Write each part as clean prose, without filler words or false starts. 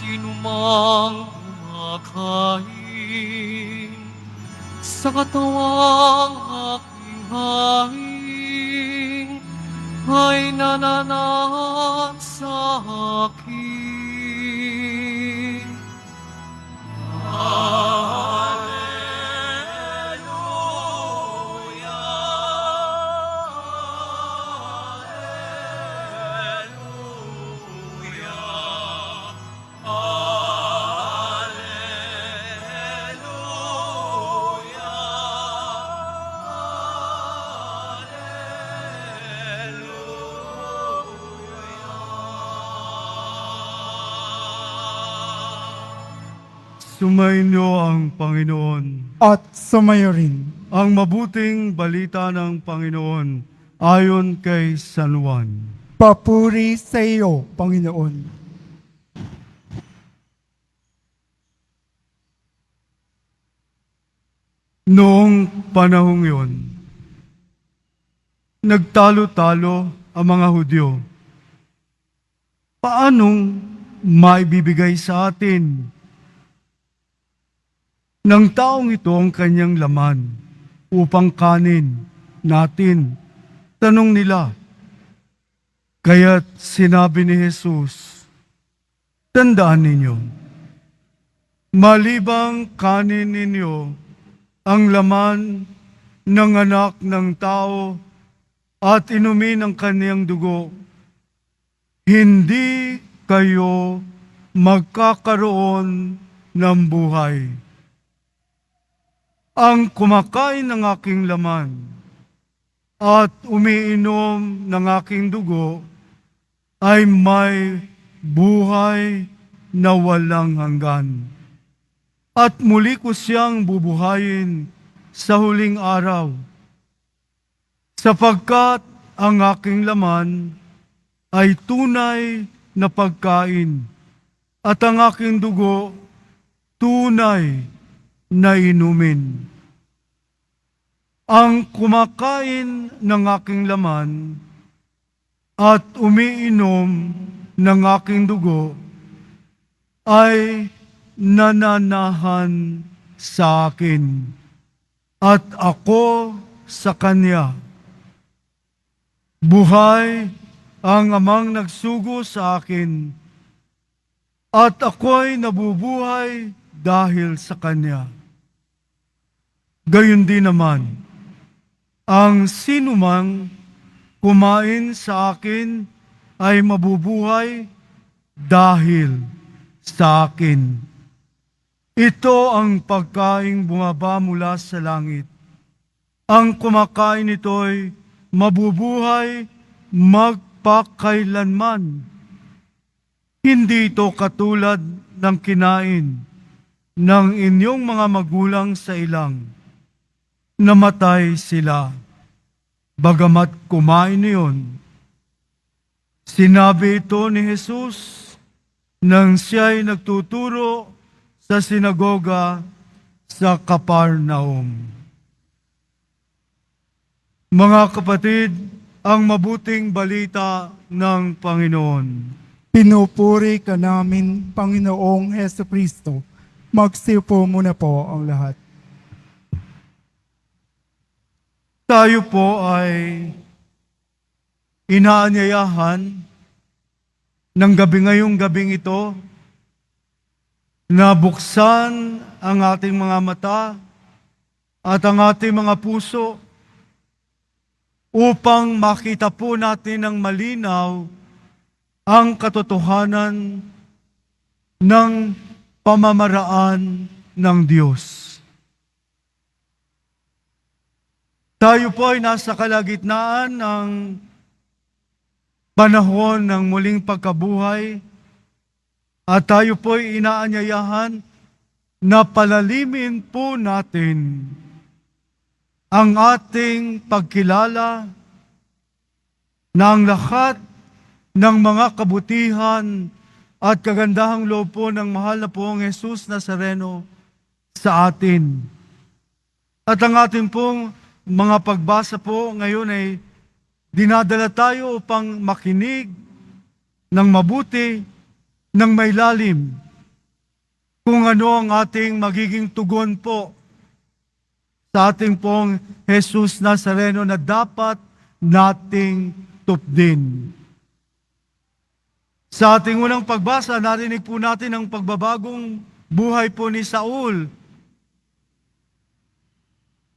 sinumang kumakain sa katawang aking hain ay nananahan sa akin. Sumainyo ang Panginoon. At sumayo rin. Ang mabuting balita ng Panginoon ayon kay San Juan. Papuri sa iyo, Panginoon. Noong panahong yun, nagtalo-talo ang mga Hudyo. Paanong maibibigay sa atin ng taong ito ang kanyang laman upang kanin natin? Tanong nila. Kaya't sinabi ni Jesus, tandaan ninyo, malibang kanin ninyo ang laman ng anak ng tao at inumin ang kaniyang dugo, hindi kayo magkakaroon ng buhay. Ang kumakain ng aking laman at umiinom ng aking dugo ay may buhay na walang hanggan. At muli ko siyang bubuhayin sa huling araw, sapagkat ang aking laman ay tunay na pagkain at ang aking dugo tunay na inumin. Ang kumakain ng aking laman at umiinom ng aking dugo ay nananahan sa akin at ako sa kanya. Buhay ang amang nagsugo sa akin at ako'y nabubuhay dahil sa kanya. Gayon din naman, ang sinumang kumain sa akin ay mabubuhay dahil sa akin. Ito ang pagkaing bumaba mula sa langit. Ang kumakain nito'y mabubuhay magpakailanman. Hindi ito katulad ng kinain ng inyong mga magulang sa ilang. Namatay sila, bagamat kumain niyon. Sinabi ito ni Jesus nang siya'y nagtuturo sa sinagoga sa Capernaum. Mga kapatid, ang mabuting balita ng Panginoon. Pinupuri ka namin, Panginoong Hesukristo. Magsiupo muna po ang lahat. Tayo po ay inaanyayahan ng ngayong gabing ito na buksan ang ating mga mata at ang ating mga puso upang makita po natin ng malinaw ang katotohanan ng pamamaraan ng Diyos. Tayo po ay nasa kalagitnaan ng panahon ng muling pagkabuhay at tayo po ay inaanyayahan na palalimin po natin ang ating pagkilala na ang lahat ng mga kabutihan at kagandahang loob po ng mahal na poong Jesus Nazareno sa atin. At ang ating pong mga pagbasa po ngayon ay dinadala tayo upang makinig ng mabuti, ng may lalim kung ano ang ating magiging tugon po sa ating pong Jesus Nazareno na dapat nating tupdin. Sa ating unang pagbasa, narinig po natin ang pagbabagong buhay po ni Saul.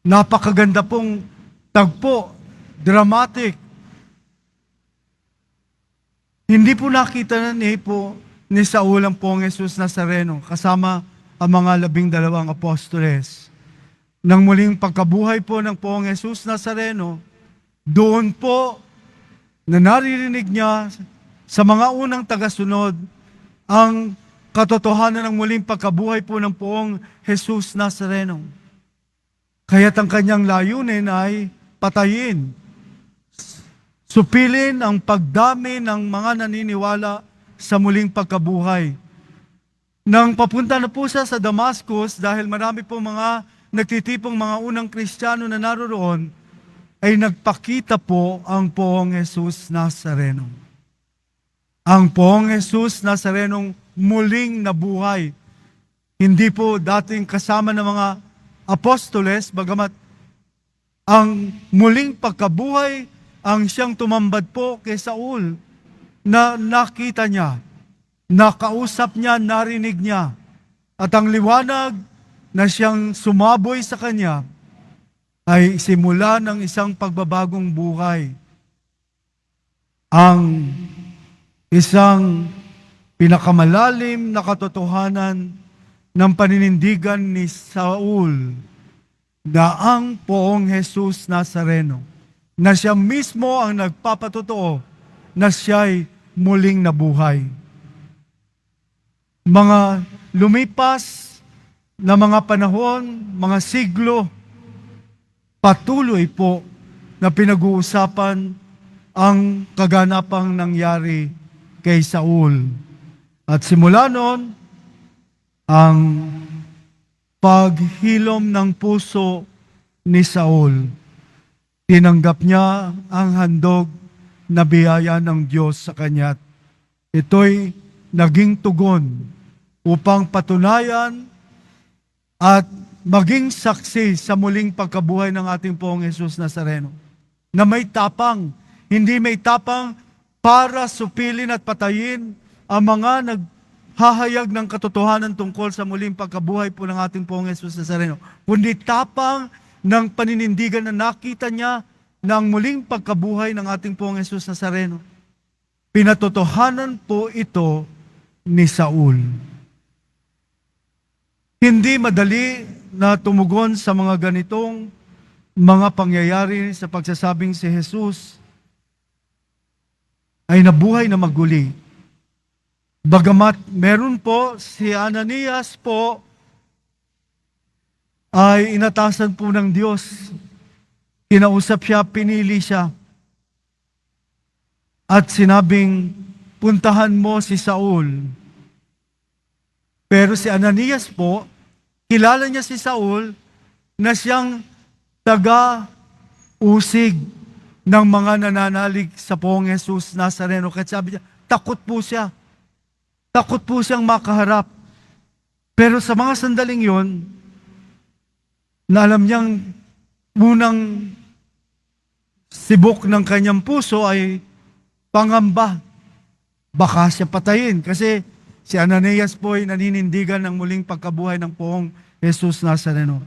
Napakaganda pong tagpo, dramatic. Hindi po nakita ni Saul ang pong Jesus Nazareno kasama ang mga 12 apostoles. Nang muling pagkabuhay po ng pong Jesus Nazareno, doon po na naririnig niya sa mga unang tagasunod ang katotohanan ng muling pagkabuhay po ng poong Jesus Nazareno. Kaya't ang kanyang layunin ay patayin, supilin ang pagdami ng mga naniniwala sa muling pagkabuhay. Nang papunta na po siya sa Damascus, dahil marami po mga nagtitipong mga unang Kristiyano na naroon, ay nagpakita po ang poong Jesus Nazareno. Ang poong Jesus Nazarenong muling nabuhay. Hindi po dating kasama ng mga apostoles, bagamat ang muling pagkabuhay ang siyang tumambad po kay Saul na nakita niya, nakausap niya, narinig niya. At ang liwanag na siyang sumaboy sa kanya ay simula ng isang pagbabagong buhay. Ang isang pinakamalalim na katotohanan ng paninindigan ni Saul na ang poong Jesus Nazareno, na siya mismo ang nagpapatotoo na siya'y muling nabuhay. Mga lumipas na mga panahon, mga siglo, patuloy po na pinag-uusapan ang kaganapang nangyari kay Saul. At simula noon, ang paghilom ng puso ni Saul, tinanggap niya ang handog na biyaya ng Diyos sa kanya. Ito'y naging tugon upang patunayan at maging saksi sa muling pagkabuhay ng ating poong Jesus Nazareno. Na may tapang, hindi may tapang para supilin at patayin ang mga naghahayag ng katotohanan tungkol sa muling pagkabuhay po ng ating poong Jesus Nazareno. Kundi tapang ng paninindigan na nakita niya na ang muling pagkabuhay ng ating poong Jesus Nazareno. Pinatotohanan po ito ni Saul. Hindi madali na tumugon sa mga ganitong mga pangyayari sa pagsasabing si Jesus ay nabuhay na maguli. Bagamat meron po si Ananias po ay inatasan po ng Diyos. Kinausap siya, pinili siya. At sinabing, puntahan mo si Saul. Pero si Ananias po, kilala niya si Saul na siyang taga-usig ng mga nananalig sa poong Jesus Nazareno. Kaya sabi niya, takot po siya. Takot po siyang makaharap. Pero sa mga sandaling yon, na alam niyang unang sibok ng kanyang puso ay pangamba. Baka siya patayin kasi si Ananias po ay naninindigan ng muling pagkabuhay ng poong Jesus Nazareno.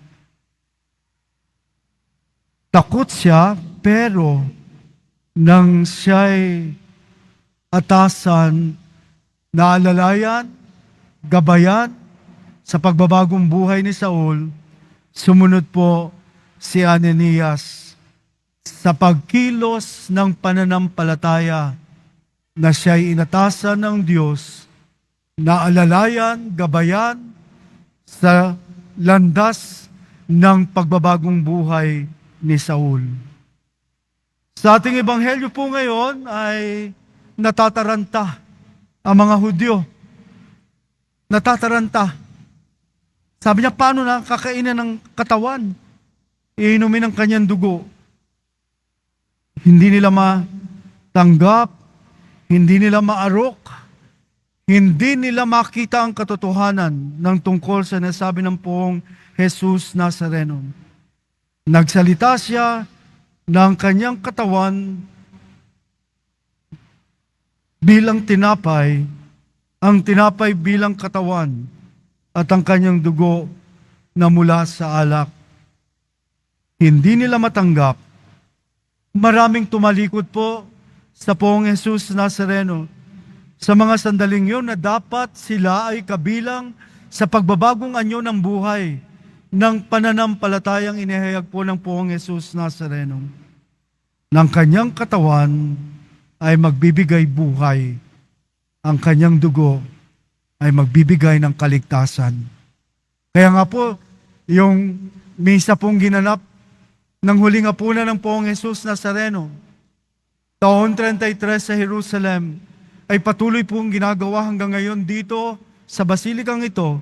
Takot siya, pero nang siya'y atasan, naalalayan, gabayan sa pagbabagong buhay ni Saul, sumunod po si Ananias sa pagkilos ng pananampalataya na siya'y inatasan ng Diyos, naalalayan, gabayan sa landas ng pagbabagong buhay ni Saul. Sa ating ebanghelyo po ngayon ay natataranta ang mga Hudyo. Natataranta. Sabi niya, paano na kakainin ng katawan? Iinumin ang kanyang dugo. Hindi nila matanggap, hindi nila maarok, Hindi nila makita ang katotohanan ng tungkol sa nasabi ng poong Jesus Nazareno. Nagsalita siya ng kanyang katawan bilang tinapay, ang tinapay bilang katawan, at ang kanyang dugo na mula sa alak. Hindi nila matanggap. Maraming tumalikod po sa poong Jesus Nazareno sa mga sandaling yun na dapat sila ay kabilang sa pagbabagong anyo ng buhay ng pananampalatayang inihayag po ng poong Jesus Nazareno. Ng kanyang katawan ay magbibigay buhay. Ang kanyang dugo ay magbibigay ng kaligtasan. Kaya nga po, yung misa pong ginanap ng huling hapunan ng poong Jesus Nazareno, taon 33 sa Jerusalem, ay patuloy pong ginagawa hanggang ngayon dito sa basilikang ito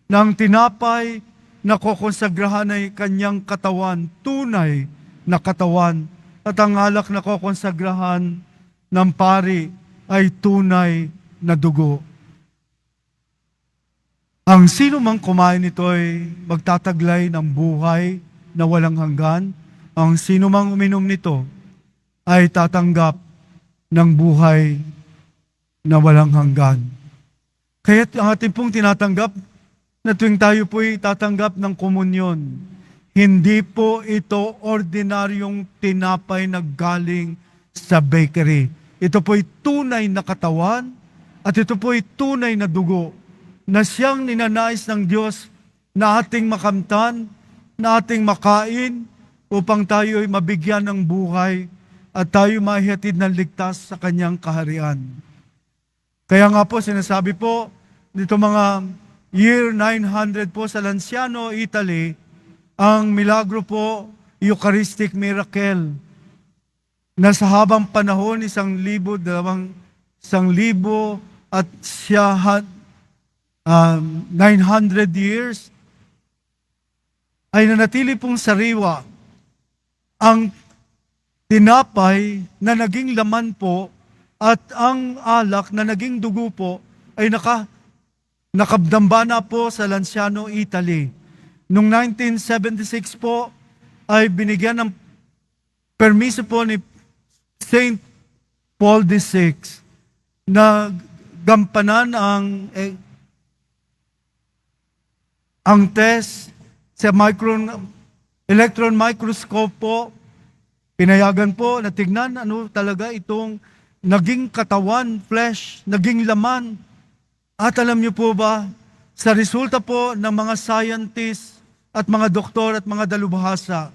ng tinapay na kokonsagrahan ay kanyang katawan, tunay na katawan, at ang alak na kokonsagrahan ng pari ay tunay na dugo. Ang sino mang kumain nito ay magtataglay ng buhay na walang hanggan. Ang sino mang uminom nito ay tatanggap ng buhay na walang hanggan. Kaya ang ating pong tinatanggap na tuwing tayo po'y tatanggap ng komunyon, hindi po ito ordinaryong tinapay na galing sa bakery. Ito po'y tunay na katawan at ito po'y tunay na dugo na siyang ninanais ng Diyos na ating makamtan, na ating makain upang tayo ay mabigyan ng buhay at tayo mahihatid ng ligtas sa kanyang kaharian. Kaya nga po, sinasabi po, dito mga year 900 po sa Lanciano, Italy, ang milagro po, Eucharistic miracle, na sa habang panahon, 1,000 at 900 years, ay nanatili pong sariwa ang tinapay na naging laman po at ang alak na naging dugo po ay nakabdamba na po sa Lanciano, Italy. Noong 1976 po ay binigyan ng permiso po ni Saint Paul VI na gampanan ang test sa electron microscope po. Pinayagan po na tignan ano talaga itong naging katawan, flesh, naging laman. At alam niyo po ba, sa resulta po ng mga scientists at mga doktor at mga dalubhasa,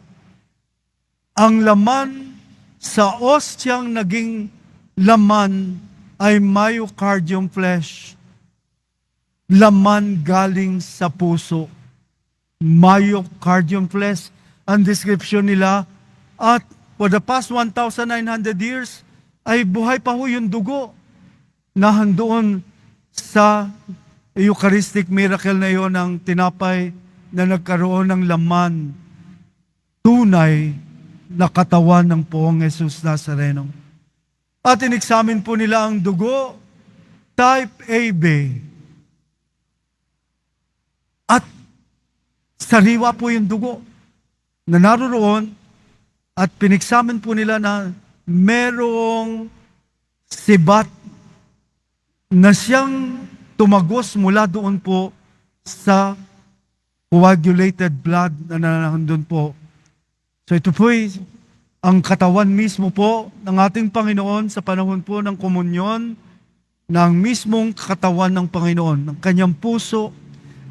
ang laman sa ostyang naging laman ay myocardium flesh. Laman galing sa puso. Myocardium flesh ang description nila. At for the past 1,900 years, ay buhay pa ho yung dugo na handoon sa Eucharistic miracle na yon ng tinapay na nagkaroon ng laman, tunay na katawan ng poong Jesus Nazareno. At inexamine po nila ang dugo, type AB. At sariwa po yung dugo na naroon at pinexamine po nila na merong sibat na siyang tumagos mula doon po sa coagulated blood na nandun po. So ito po ang katawan mismo po ng ating Panginoon sa panahon po ng komunyon, ng mismong katawan ng Panginoon, ng kanyang puso,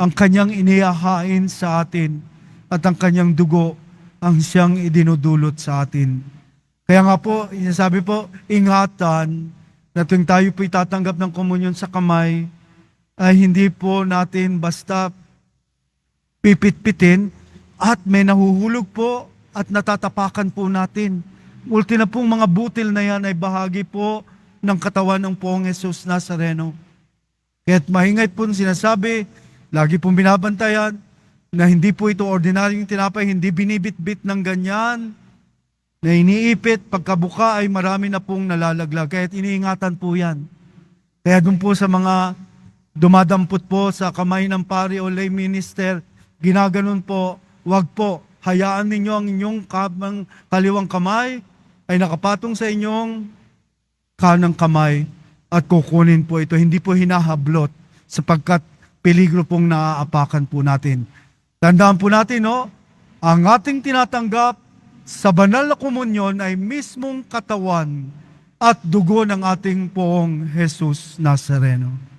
ang kanyang inihahain sa atin, at ang kanyang dugo ang siyang idinudulot sa atin. Kaya nga po, sabi po, ingatan na tuwing tayo po itatanggap ng komunyon sa kamay, ay hindi po natin basta pipit-pitin at may nahuhulog po at natatapakan po natin. Ulti na pong mga butil na yan ay bahagi po ng katawan ng poong Jesus Nazareno. Kaya't mahingay po sinasabi, lagi pong binabantayan, na hindi po ito ordinaryong tinapay, hindi binibit-bit ng ganyan, na iniipit, pagkabuka ay marami na pong nalalaglag. Kaya't iniingatan po yan. Kaya dun po sa mga dumadampot po sa kamay ng pari o lay minister, ginaganon po, wag po, hayaan ninyo ang inyong kaliwang kamay ay nakapatong sa inyong kanang kamay at kukunin po ito. Hindi po hinahablot sapagkat peligro pong naaapakan po natin. Tandaan po natin, no? Ang ating tinatanggap sa banal na komunyon ay mismong katawan at dugo ng ating poong Jesus Nazareno.